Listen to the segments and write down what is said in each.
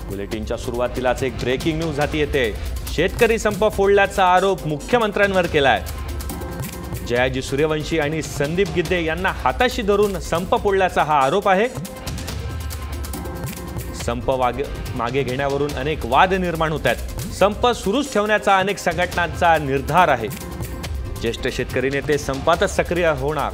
बुलेटिनच्या सुरुवातीलाच एक breaking news हाती येते। शेतकरी संप फोडल्याचा आरोप मुख्यमंत्र्यांवर केलाय। जयाजी सूर्यवंशी आणि संदीप गिद्दे यांना हाताशी धरून संप फोडल्याचा हा आरोप आहे। संप मागे घेण्यावरून अनेक वाद निर्माण होत आहेत। संप सुरूच ठेवण्याचा अनेक संघटनांचा निर्धार आहे। ज्येष्ठ शेतकरी नेते संपातच सक्रिय होणार।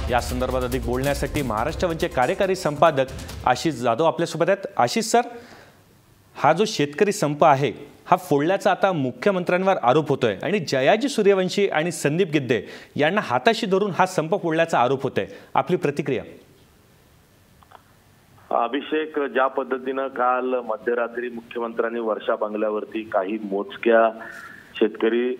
या संदर्भात अधिक बोलण्यासाठी महाराष्ट्र वनचे कार्यकारी संपादक आशिष जाधव आपल्यासोबत आहेत। आशिष सर, हा जो शेतकरी संप आहे हा फोडल्याचा आता मुख्यमंत्र्यांवर आरोप होतोय आणि जयाजी सूर्यवंशी आणि संदीप गिद्दे यांना हाताशी धरून हा संप फोडल्याचा आरोप होतोय। आपली प्रतिक्रिया? अभिषेक, ज्या पद्धतीने काल मध्यरात्री मुख्यमंत्र्यांनी वर्षा बंगल्यावरती काही मोजक्या शेतकरी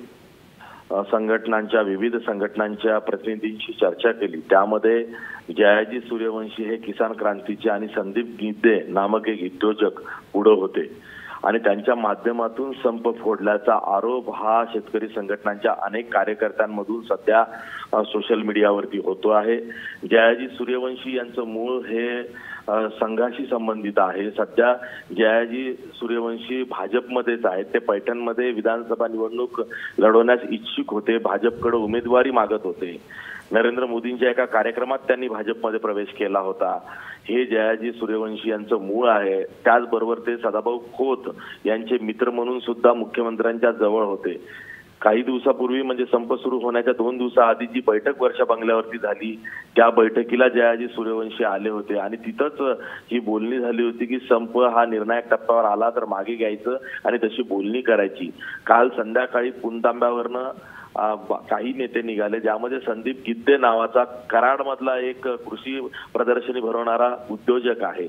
संघटनांच्या विविध संघटनांच्या प्रतिनिधींशी चर्चा केली, त्यामध्ये जयाजी सूर्यवंशी हे किसान क्रांतीचे आणि संदीप गिद्दे नामक एक उद्योजक पुढे होते आणि त्यांच्या माध्यमातून संप फोडल्याचा आरोप हा शेतकरी संघटनांच्या अनेक कार्यकर्त्यांमधून सध्या सोशल मीडियावरती होतो आहे। जयाजी सूर्यवंशी यांचं मूळ हे संघाशी संबंधित आहे। सध्या जयाजी सूर्यवंशी भाजपमध्येच आहेत। ते पैठणमध्ये विधानसभा निवडणूक लढवण्यास इच्छुक होते, भाजपकडे उमेदवारी मागत होते। नरेंद्र मोदींच्या एका कार्यक्रमात त्यांनी भाजपमध्ये प्रवेश केला होता। हे जयाजी सूर्यवंशी यांचं मूळ आहे। त्याचबरोबर ते सदाभाऊ खोत यांचे मित्र म्हणून सुद्धा मुख्यमंत्र्यांच्या जवळ होते। काही दिवसापूर्वी म्हणजे संप सुरू होण्याच्या 2 दिवसाआधी जी बैठक वर्षा बंगल्यावरती झाली, त्या बैठकीला जयाजी सूर्यवंशी आले होते आणि तिथंच ही बोलणी झाली होती की संप हा निर्णायक टप्प्यावर आला तर मागे घ्यायचं आणि तशी बोलणी करायची। काल संध्याकाळी पुणतांब्यावरनं काही नेते निघाले, ज्यामध्ये संदीप गिद्दे नावाचा कराडमधला एक कृषी प्रदर्शनी भरवणारा उद्योजक आहे।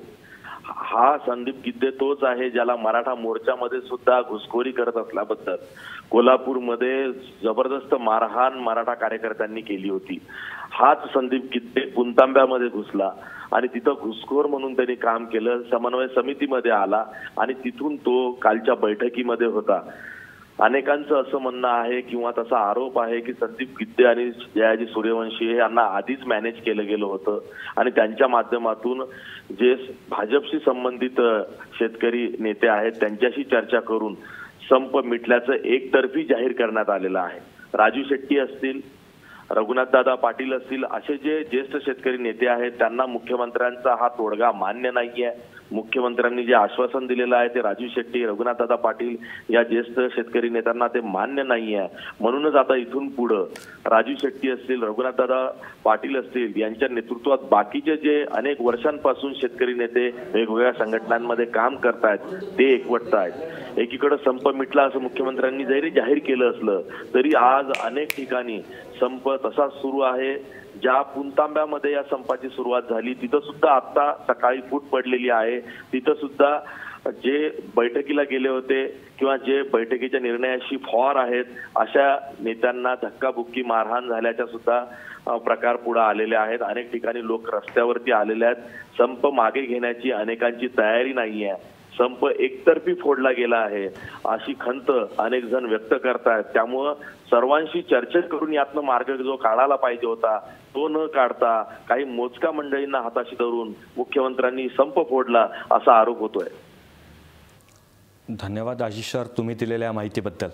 हा संदीप गिद्दे तोच आहे ज्याला मराठा मोर्चामध्ये सुद्धा घुसखोरी करत असल्याबद्दल कोल्हापूरमध्ये जबरदस्त मारहाण मराठा कार्यकर्त्यांनी केली होती। हाच संदीप गिद्दे पुणतांब्यामध्ये घुसला आणि तिथं घुसखोर म्हणून त्यांनी काम केलं। समन्वय समितीमध्ये आला आणि तिथून तो कालच्या बैठकीमध्ये होता। अनेकांचं असं म्हणणं आहे किंवा तसा आरोप आहे की संदीप गिद्दे आणि जयाजी सूर्यवंशी यांना आधीच मॅनेज केलं गेलं होतं आणि त्यांच्या माध्यमातून जे भाजपशी संबंधित शेतकरी नेते आहेत त्यांच्याशी चर्चा करून संप मिटल्याचं एकतर्फी जाहीर करण्यात आलेलं आहे। राजू शेट्टी असतील, रघुनाथदादा पाटील असतील, असे जे ज्येष्ठ शेतकरी नेते आहेत त्यांना मुख्यमंत्र्यांचा हा तोडगा मान्य नाहीये। मुख्यमंत्र्यांनी जे आश्वासन दिलेलं आहे ते राजू शेट्टी, रघुनाथदादा पाटील या ज्येष्ठ शेतकरी नेत्यांना ते मान्य नाहीये। म्हणूनच आता इथून पुढे राजू शेट्टी असतील, रघुनाथदादा पाटील असतील यांच्या नेतृत्वात बाकीचे जे अनेक वर्षांपासून शेतकरी नेते वेगवेगळ्या संघटनांमध्ये काम करतायत ते एकवटतायत। एकीकडे संप मिटला असं मुख्यमंत्र्यांनी जरी जाहीर केलं असलं तरी आज अनेक ठिकाणी संप तसाच सुरू आहे। ज्या पुणतांब्यामध्ये या संपाची सुरुवात झाली तिथं सुद्धा आता सकाळी फूट पडलेली आहे। तिथं सुद्धा जे बैठकीला गेले होते किंवा जे बैठकीच्या निर्णयाशी फॉर आहेत अशा नेत्यांना धक्काबुक्की मारहाण झाल्याच्या सुद्धा प्रकार पुढे आलेले आहेत। अनेक ठिकाणी लोक रस्त्यावरती आलेले आहेत। संप मागे घेण्याची अनेकांची तयारी नाहीये। संप एकतर्फी फोडला गेला आहे अशी खंत अनेक जण व्यक्त करतायत। त्यामुळं सर्वांशी चर्चा करून यातनं मार्ग जो काढायला पाहिजे होता तो न काढता काही मोजक्या मंडळींना हाताशी धरून मुख्यमंत्र्यांनी संप फोडला असा आरोप होतोय। धन्यवाद आशिष सर, तुम्ही दिलेल्या माहितीबद्दल।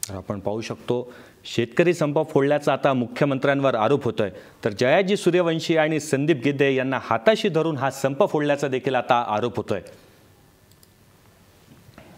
आपण पाहू शकतो शेतकरी संप फोडल्याचा आता मुख्यमंत्र्यांवर आरोप होतोय, तर जयाजी सूर्यवंशी आणि संदीप गिद्दे यांना हाताशी धरून हा संप फोडल्याचा देखील आता आरोप होतोय।